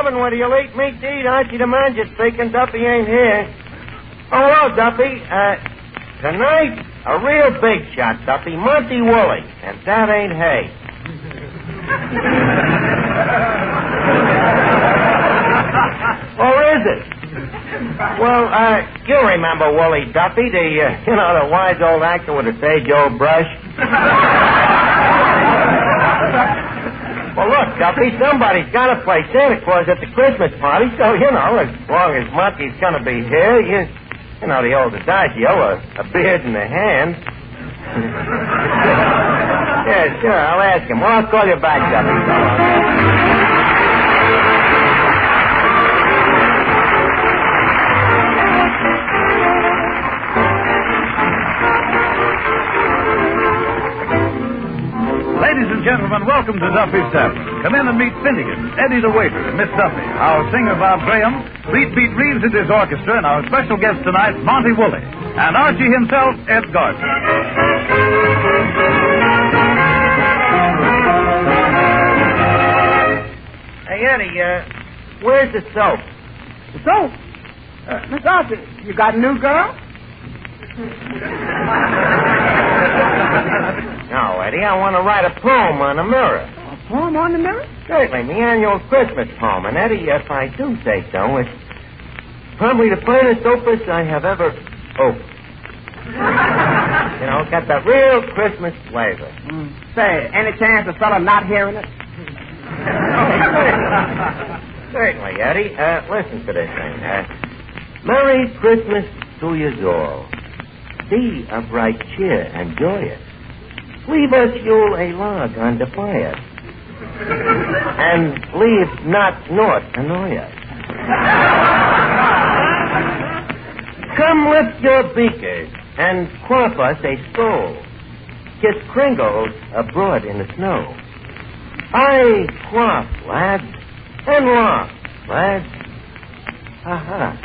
Tavern, whether you'll eat meat to eat. Archie the manager speaking. Duffy ain't here. Oh, hello, Duffy. Tonight, a real big shot, Duffy. Monty Woolley. And that ain't hay. Or is it? Well, you remember Woolley, Duffy, the wise old actor with a sage old brush? Well, look, Duffy, somebody's got to play Santa Claus at the Christmas party, so, as long as Monty's going to be here, the old adagio, a beard in the hand. Yeah, sure, I'll ask him. Well, I'll call you back, Duffy. Ladies and gentlemen, welcome to Duffy's Tavern. Come in and meet Finnegan, Eddie the waiter, and Miss Duffy, our singer Bob Graham, Beat Reeves and his orchestra, and our special guest tonight, Monty Woolley, and Archie himself, Ed Gardner. Hey, Eddie, where's the soap? The soap? Miss Archie, you got a new girl? No, Eddie, I want to write a poem on the mirror. A poem on the mirror? Certainly, the annual Christmas poem. And, Eddie, if I do say so, it's probably the finest opus I have ever opened. Got that real Christmas flavor. Say, any chance of fella not hearing it? Certainly, Eddie. Listen to this thing. Merry Christmas to you all. Be of bright cheer and joyous. Leave us fuel a log on the fire. And leave not naught annoy us. Come lift your beakers and quaff us a skull. Kiss Kringles abroad in the snow. I quaff, lads, and laugh, lads. Ha-ha.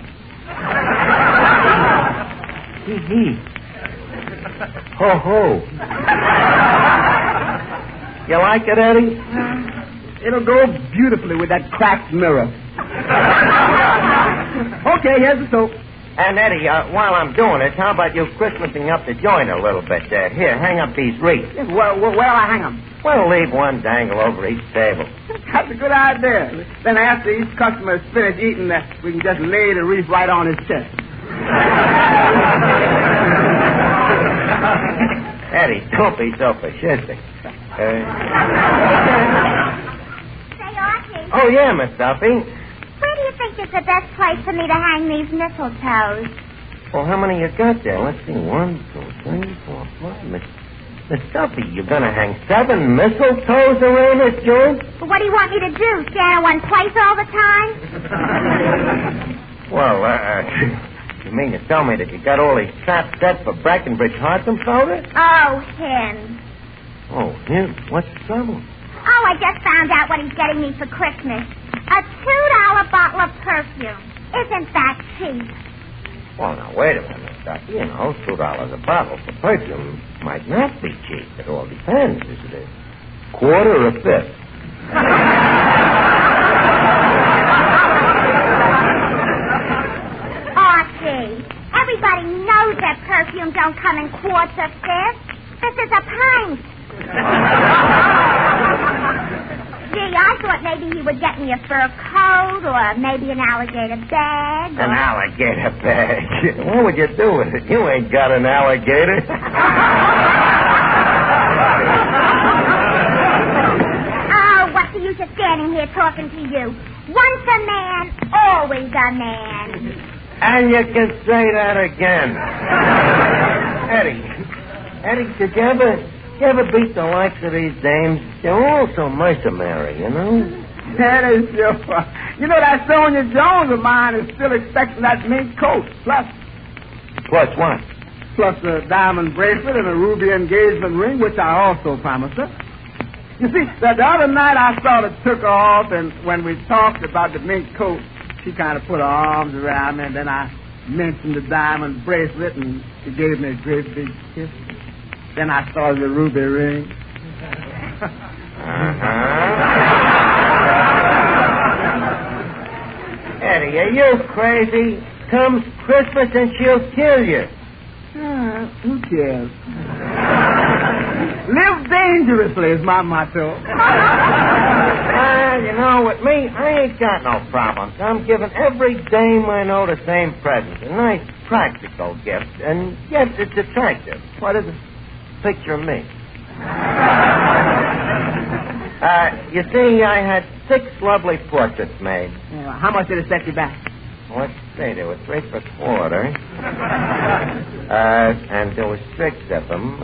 Hee-hee. Ho-ho. You like it, Eddie? It'll go beautifully with that cracked mirror. Okay, here's the soap. And, Eddie, while I'm doing this, how about you Christmasing up the joint a little bit there? Here, hang up these wreaths. Yes, where'll I hang them? Well, leave one dangle over each table. That's a good idea. Then after each customer's finished eating, we can just lay the wreath right on his chest. Eddie, don't be so fascistic. Say, Archie. Oh, yeah, Miss Duffy. Where do you think is the best place for me to hang these mistletoes? Well, how many you got there? Let's see. 1, 2, 3, 4, 5. Miss Duffy, you're going to hang 7 mistletoes around this joint? Well, what do you want me to do? Stand in one place all the time? Well, you mean to tell me that you got all these traps set for Brackenbridge Hartsum powder? Oh, him. Oh, him? What's the trouble? Oh, I just found out what he's getting me for Christmas. A $2 bottle of perfume. Isn't that cheap? Well, now, wait a minute, Ducky. $2 a bottle for perfume might not be cheap. It all depends, isn't it? Quarter or a fifth? Archie, everybody knows that perfume don't come in quarts or fifths. This is a pint. Gee, I thought maybe he would get me a fur coat or maybe an alligator bag. An alligator bag? What would you do with it? You ain't got an alligator. Oh, what's the use of standing here talking to you? Once a man, always a man. And you can say that again. Eddie, did you ever beat the likes of these dames? They're all so mercenary, you know? That is sure. That Sonia Jones of mine is still expecting that mink coat. Plus what? Plus a diamond bracelet and a ruby engagement ring, which I also promised her. You see, the other night I sort of took her off, and when we talked about the mink coat, she kind of put her arms around me, and then I mentioned the diamond bracelet, and she gave me a great big kiss. Then I saw the ruby ring. Eddie, are you crazy? Comes Christmas and she'll kill you. Who cares? Live dangerously is my motto. You know, with me, I ain't got no problems. I'm giving every dame I know the same present. A nice, practical gift. And yes, it's attractive. What is it? Picture of me. You see, I had 6 lovely portraits made. Yeah, how much did it set you back? Let's see, there were 3 per quarter. And there were 6 of them.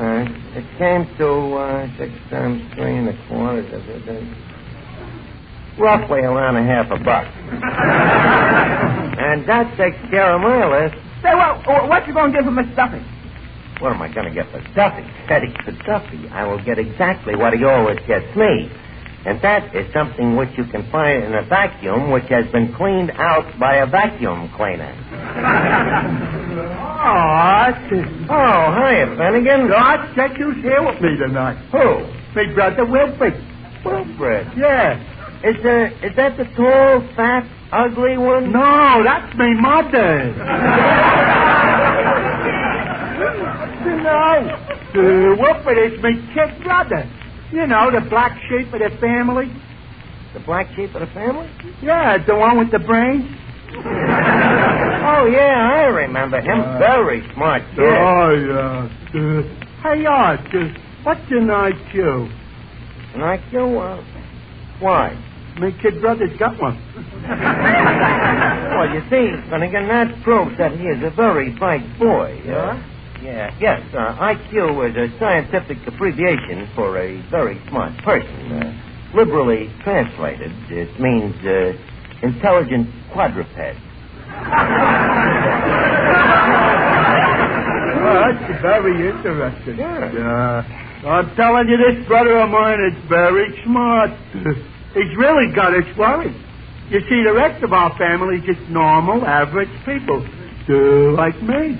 It came to 6 times 3 1/4. Roughly around $50. And that takes care of my list. Say, well, what you going to give for Miss Duffy? What am I going to get for Duffy? Eddie, for Duffy, I will get exactly what he always gets me. And that is something which you can find in a vacuum which has been cleaned out by a vacuum cleaner. Oh, hiya, Finnegan. God, check who's here with me tonight. Who? My brother Wilfred. Wilfred. Yeah. Is that the tall, fat, ugly one? No, that's my mother. You know, Wilfred is my kid brother. You know, the black sheep of the family. The black sheep of the family? Yeah, the one with the brains. Oh, yeah, I remember him. Very smart kid. Oh, yeah. Hey, Art, what's an IQ? An IQ? Why? My kid brother's got one. Well, you see, Finnegan, that proves that he is a very bright boy. Yeah? Yes. IQ is a scientific abbreviation for a very smart person. Liberally translated, it means intelligent quadruped. That's very interesting. Yeah. I'm telling you, this brother of mine is very smart. He's really got us worried. You see, the rest of our family is just normal, average people. Like me.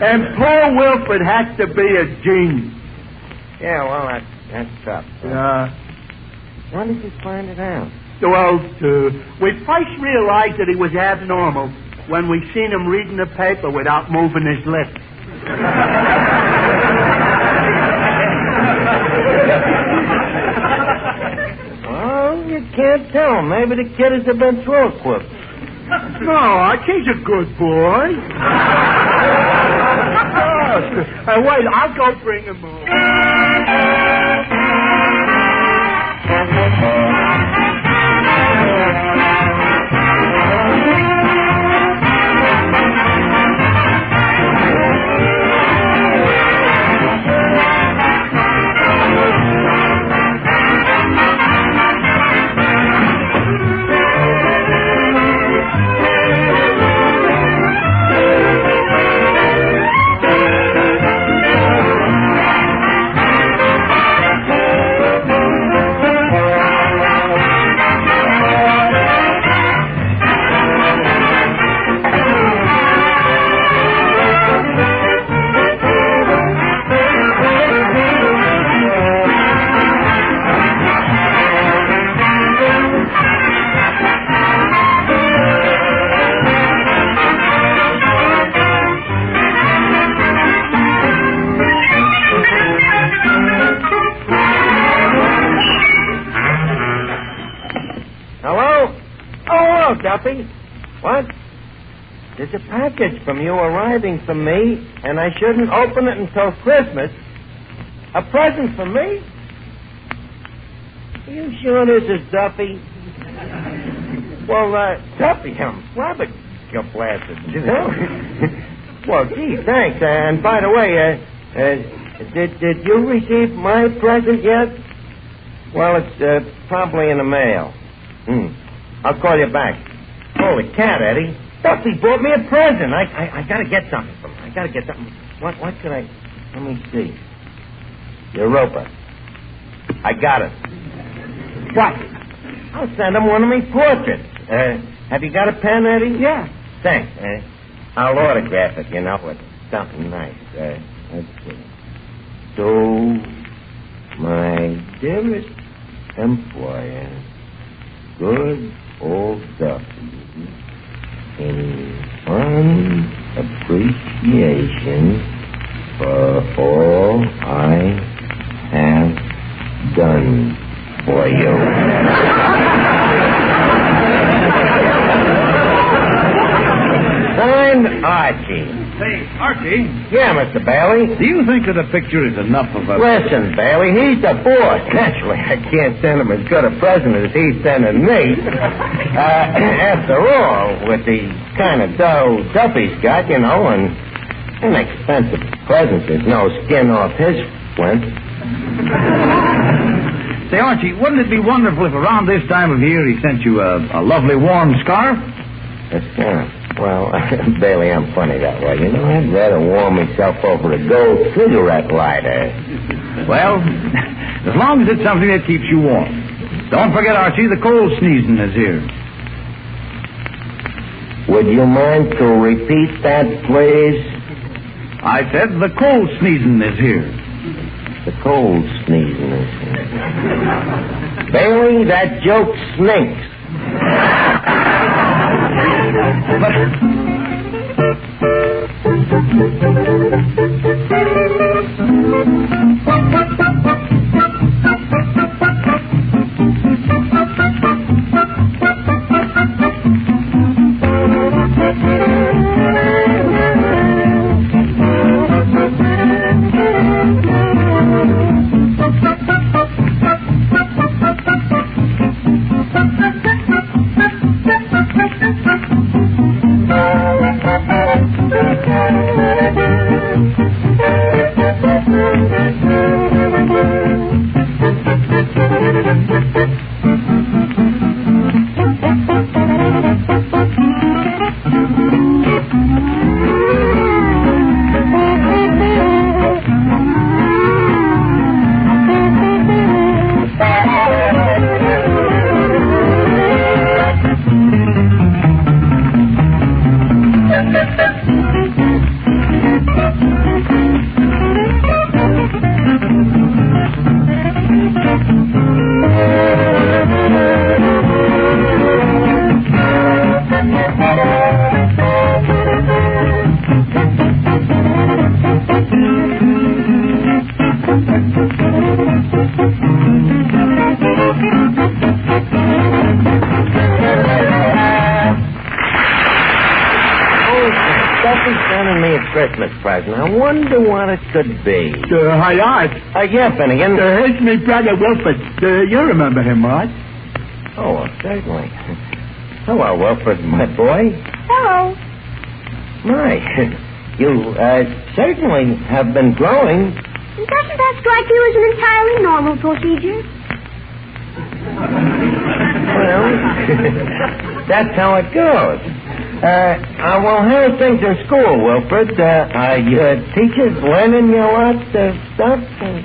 And poor Wilfred has to be a genius. Yeah, well, that's tough. When did you find it out? Well, we first realized that he was abnormal when we seen him reading the paper without moving his lips. Well, you can't tell. Maybe the kid has a ventriloquist. No, he's a good boy. Wait, I'll go bring him over. Duffy? What? There's a package from you arriving for me, and I shouldn't open it until Christmas. A present for me? Are you sure this is Duffy? Well, Duffy, I'm flabbergasted, you know? Well, gee, thanks. And by the way, did you receive my present yet? Well, it's probably in the mail. I'll call you back. Holy cat, Eddie. Duffy bought me a present. I gotta get something from him. I gotta get something. What could I... Let me see. Europa. I got it. What? I'll send him one of my portraits. Have you got a pen, Eddie? Yeah. Thanks. I'll autograph it, you know, with something nice. Let's see. To my dearest employer, good old Duffy in fond appreciation for all I have done for you. Signed, Archie. Say, Archie, Yeah, Mr. Bailey. do you think that a picture is enough of a... Listen, Bailey, he's the boss. Naturally, I can't send him as good a present as he's sending me. After all, with the kind of dough Duffy's got, you know, and inexpensive presents, there's no skin off his flint. Say, Archie, wouldn't it be wonderful if around this time of year he sent you a lovely warm scarf? A scarf. Well, Bailey, I'm funny that way. You know, I'd rather warm myself over a gold cigarette lighter. Well, as long as it's something that keeps you warm. Don't forget, Archie, the cold sneezing is here. Would you mind to repeat that, please? I said the cold sneezing is here. The cold sneezing is here. Bailey, that joke stinks. Duffy's sending me a Christmas present. I wonder what it could be. Hi, Art. Yeah, Finnegan. Here's my brother Wilford. You remember him, Art? Oh, well, certainly. Hello, Wilfred, my boy. Hello. My, you certainly have been growing. Doesn't that strike you as an entirely normal procedure? Well, that's how it goes. Well, how's things in school, Wilfred? Are your teachers learning you a lot of stuff?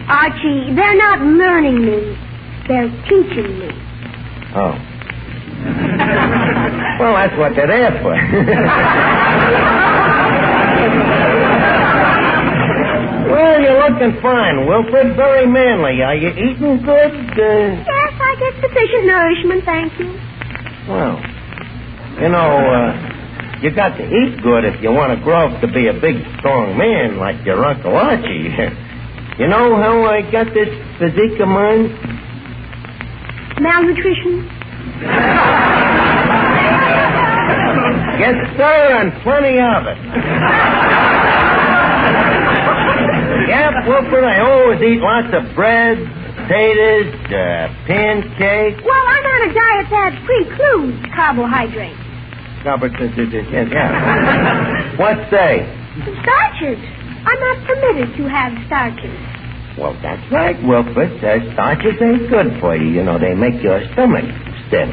Archie, they're not learning me. They're teaching me. Oh. Well, that's what they're there for. Well, you're looking fine, Wilfred. Very manly. Are you eating good? Yes, I get sufficient nourishment, thank you. Well, you know, you got to eat good if you want to grow up to be a big, strong man like your Uncle Archie. You know how I got this physique of mine? Malnutrition? Yes, sir, and plenty of it. Yeah, Wilfred, I always eat lots of bread, potatoes, pancakes. Well, I'm on a diet that precludes carbohydrates. Yeah. What's they? Starches. I'm not permitted to have starches. Well, that's right, Wilfred. Starches ain't good for you. You know, they make your stomach stiff.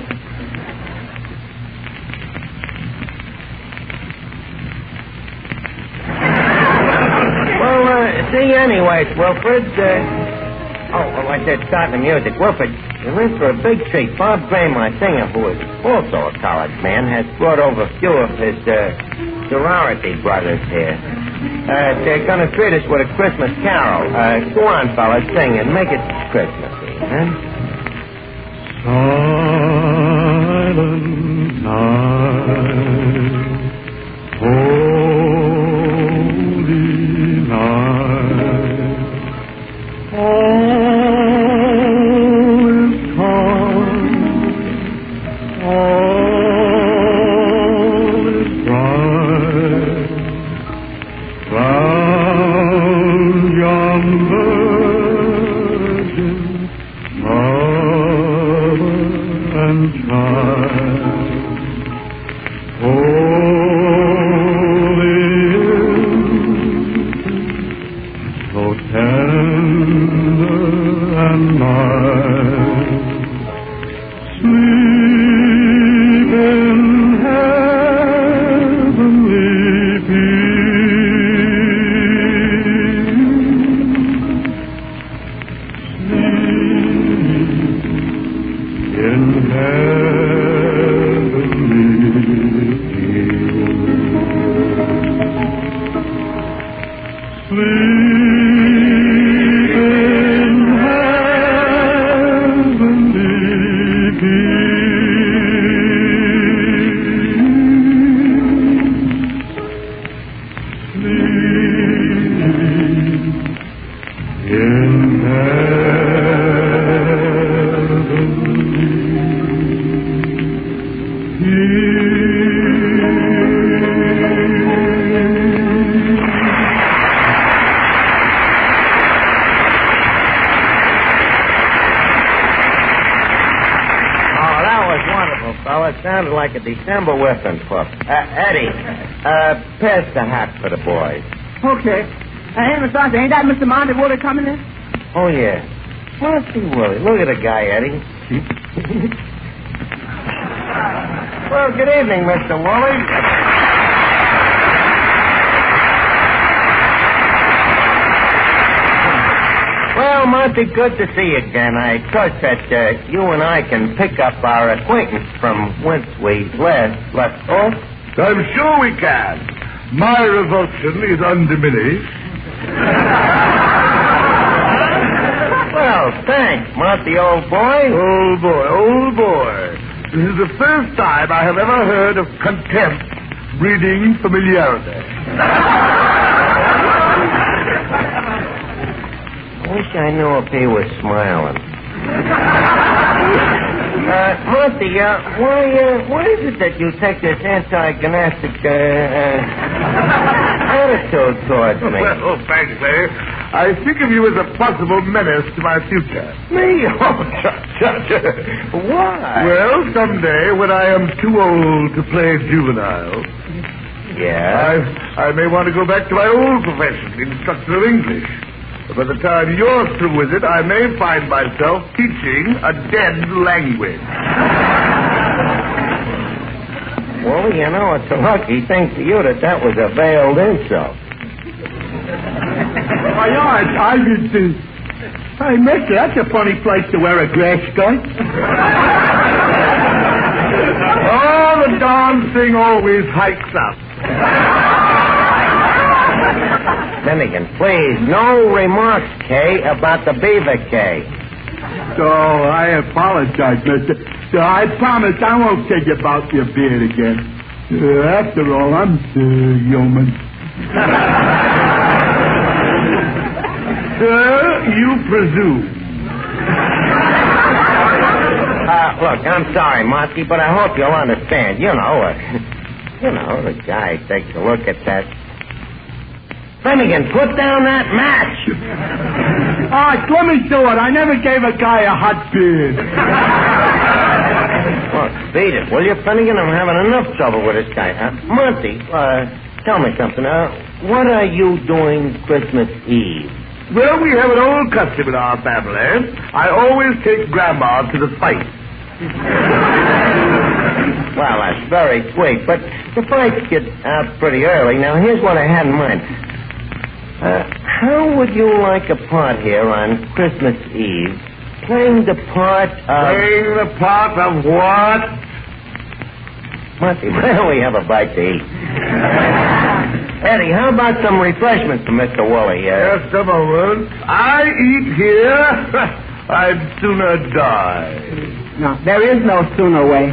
See, anyways, Wilfred, well, I said start the music. Wilfred, you're in for a big treat. Bob Gray, my singer, who is also a college man, has brought over a few of his sorority brothers here. They're going to treat us with a Christmas carol. Go on, fellas, sing and make it Christmassy, huh? Well, it sounded like a December whipping pup. Eddie, pass the hat for the boys. Okay. Hey, Mr. Arthur, ain't that Mr. Monty Woolley coming in? Oh, yeah. Monty Woolley. Look at the guy, Eddie. Well, good evening, Mr. Woolley. Well, Monty, good to see you again. I trust that you and I can pick up our acquaintance from whence we left off. I'm sure we can. My revulsion is undiminished. Well, thanks, Monty, old boy. Old boy. This is the first time I have ever heard of contempt breeding familiarity. I wish I knew if he was smiling. Monty, why is it that you take this antagonistic attitude towards me? Well, frankly, I think of you as a possible menace to my future. Me? Oh, Judge. Why? Well, someday when I am too old to play juvenile, yeah, I may want to go back to my old profession, instructor of English. By the time you're through with it, I may find myself teaching a dead language. Well, you know, it's a lucky thing for you that was a veiled insult. Why, I did too. Hey, mister, that's a funny place to wear a grass skirt. Oh, the darn thing always hikes up. Finnegan, please, no remarks, Kay, about the beaver, Kay. So, I apologize, mister. So, I promise I won't tell you about your beard again. After all, I'm yeoman. Sir, you presume. Look, I'm sorry, Monty, but I hope you'll understand. You know, the guy takes a look at that. Finnegan, put down that match. All right, let me do it. I never gave a guy a hot beard. Look, beat it, will you, Finnegan? I'm having enough trouble with this guy. Monty, tell me something. What are you doing Christmas Eve? Well, we have an old custom in our family. I always take Grandma to the fight. Well, that's very sweet, but the fights get out pretty early. Now, here's what I had in mind. How would you like a part here on Christmas Eve? Playing the part of... Playing the part of what? Monty, why don't we have a bite to eat? Eddie, how about some refreshments for Mr. Woolley? Just a moment. I eat here. I'd sooner die. No, there is no sooner way.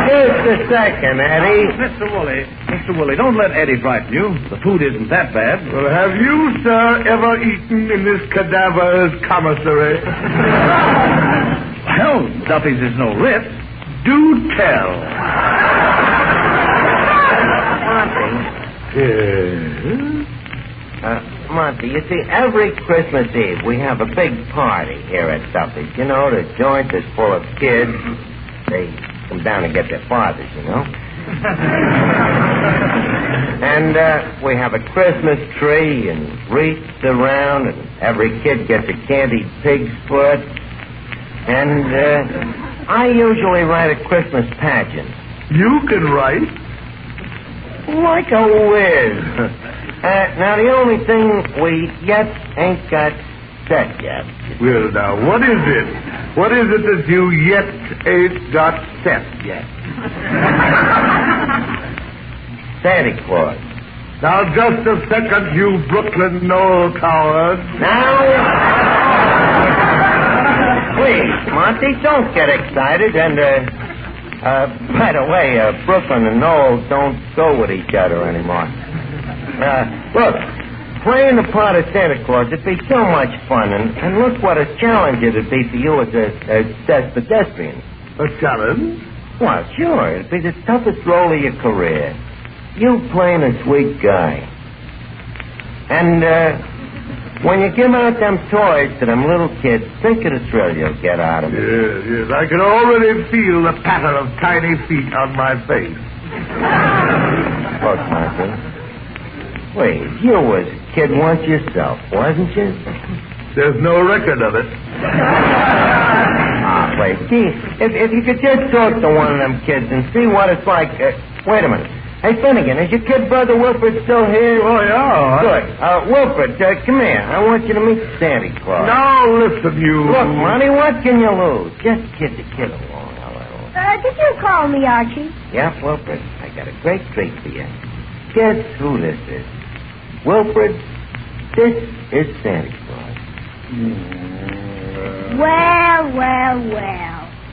Just a second, Eddie. Mr. Woolley, don't let Eddie frighten you. The food isn't that bad. Well, have you, sir, ever eaten in this cadaver's commissary? Well, Duffy's is no Ritz. Do tell. Monty, you see, every Christmas Eve we have a big party here at Duffy's. You know, the joint is full of kids. They come down to get their fathers, you know. And we have a Christmas tree and wreaths around, and every kid gets a candied pig's foot. And I usually write a Christmas pageant. You can write? Like a whiz. Now, the only thing we yet ain't got set yet. Well, now, what is it? What is it that you yet ain't got set yet? Santa Claus. Now, just a second, you Brooklyn Knoll coward. Now, please, Monty, don't get excited. And, by the way, Brooklyn and Knoll don't go with each other anymore. Look, playing the part of Santa Claus would be so much fun, and look what a challenge it would be for you as a pedestrian. A challenge? Well, sure. It'd be the toughest role of your career. You playing a sweet guy. And, when you give out them toys to them little kids, think of the thrill you'll get out of it. Yes. I can already feel the patter of tiny feet on my face. Look, Martin. Wait, you was a kid once yourself, wasn't you? There's no record of it. Wait, gee, if you could just talk to one of them kids and see what it's like. Wait a minute. Hey, Finnegan, is your kid brother Wilfred still here? Oh, yeah. Good. Wilfred, come here. I want you to meet Santa Claus. Now, listen, you... Look, Monty, what can you lose? Just kid the kid along a little. Did you call me, Archie? Yeah, Wilfred, I got a great treat for you. Guess who this is? Wilfred, this is Santa Claus. Well.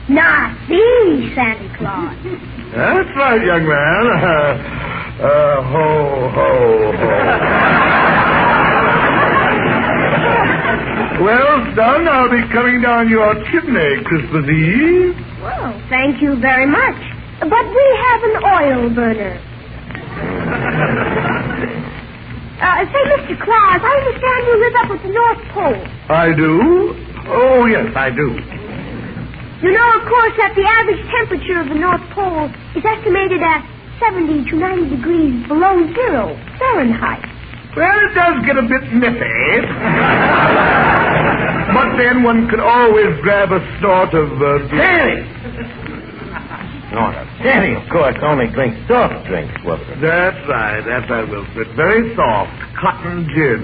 Not the Santa Claus. That's right, young man. Ho, ho, ho. Well, son, I'll be coming down your chimney Christmas Eve. Well, thank you very much. But we have an oil burner. Say, Mr. Claus, I understand you live up at the North Pole. I do? Oh, yes, I do. You know, of course, that the average temperature of the North Pole is estimated at 70 to 90 degrees below zero Fahrenheit. Well, it does get a bit nippy. But then one can always grab a snort of... Sandy! Snort of Sandy, of course, only drinks soft drinks, Wilfred. That's right, Wilfred. Very soft. Cotton gin.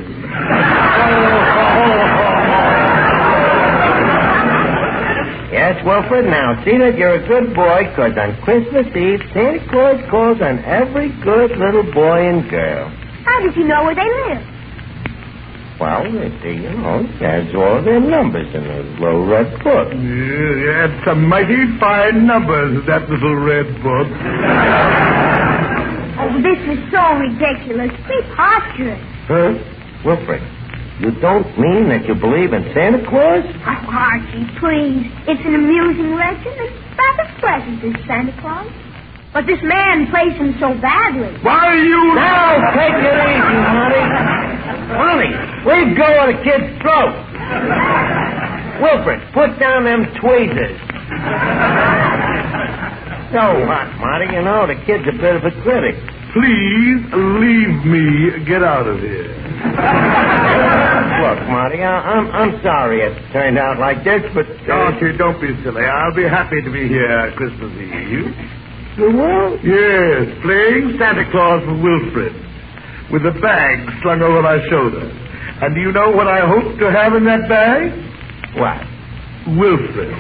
Yes, Wilfred, now see that you're a good boy, because on Christmas Eve, Santa Claus calls on every good little boy and girl. How does he know where they live? Well, he has all their numbers in a little red book. Yeah, it's some mighty fine numbers, that little red book. Oh, this is so ridiculous. Preposterous. Huh? Wilfred, you don't mean that you believe in Santa Claus? Oh, Archie, please. It's an amusing legend and rather pleasant, this Santa Claus. But this man plays him so badly. Why, you... Now, take it easy, Monty. Monty, leave go of the kid's throat. Wilfred, put down them tweezers. So what, Monty? You know, the kid's a bit of a critic. Please leave me get out of here. Look, Monty, I'm sorry it turned out like this, but... Archie, don't be silly. I'll be happy to be here Christmas Eve. You will? Yes, playing Santa Claus with Wilfred, with a bag slung over my shoulder. And do you know what I hope to have in that bag? What? Wilfred.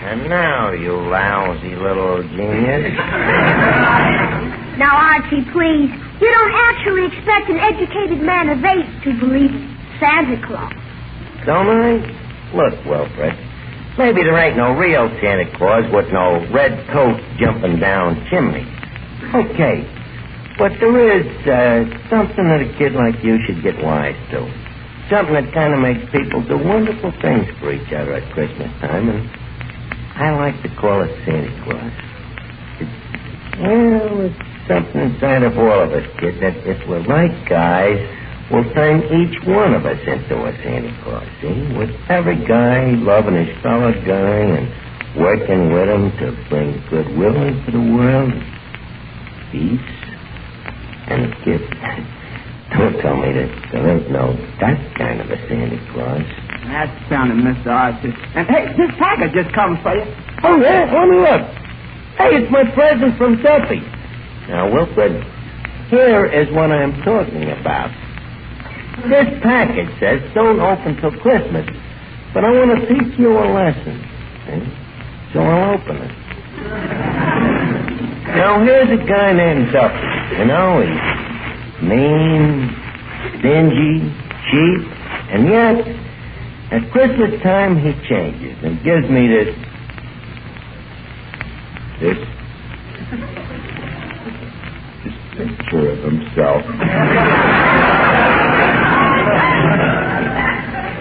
And now, you lousy little genius. Now, Archie, please. You don't actually expect an educated man of 8 to believe Santa Claus. Don't I? Look, Wilfred, maybe there ain't no real Santa Claus with no red coat jumping down chimneys. Okay, but there is something that a kid like you should get wise to. Something that kind of makes people do wonderful things for each other at Christmas time, and I like to call it Santa Claus. It's something inside of all of us, kid, that if we're right guys, we'll turn each one of us into a Santa Claus, see? With every guy loving his fellow guy and working with him to bring goodwill into the world, peace, and a gift. Don't tell me that there ain't no that kind of a Santa Claus. That's sounding, Mr. Archie. And, hey, this package just comes for you. Oh, yeah? Let me look. Hey, it's my present from Duffy. Now, Wilfred, here is what I'm talking about. This package says don't open till Christmas, but I want to teach you a lesson. See? So I'll open it. Now, here's a guy named Duffy. You know, he's mean, stingy, cheap, and yet, at Christmas time, he changes and gives me this This picture of himself.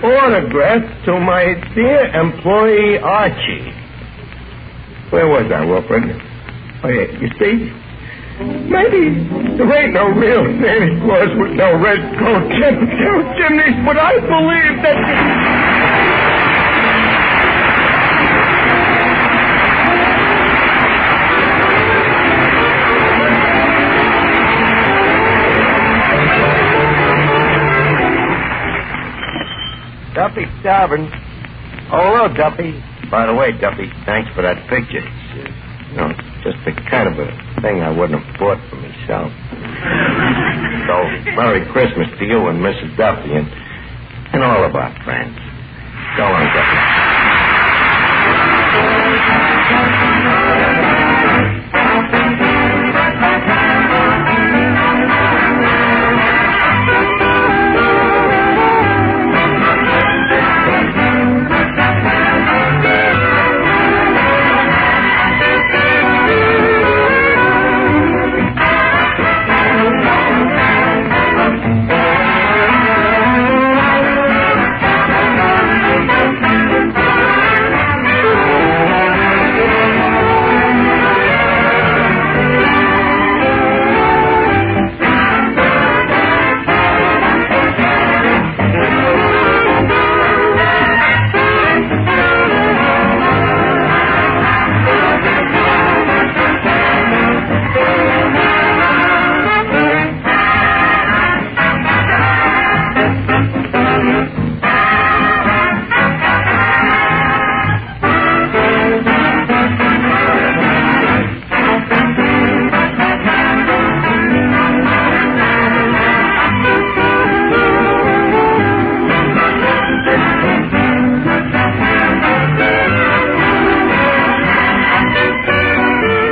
Autograph to my dear employee, Archie. Where was I, Wilfred? Oh, yeah, you see? Maybe there ain't no real Santa Claus with no red coat, chimneys, but I believe that... Duffy Tavern. Oh, hello, Duffy. By the way, Duffy, thanks for that picture. It's just the kind of a thing I wouldn't have bought for myself. So, Merry Christmas to you and Mrs. Duffy and all of our friends. So long, Duffy.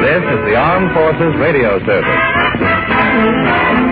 This is the Armed Forces Radio Service.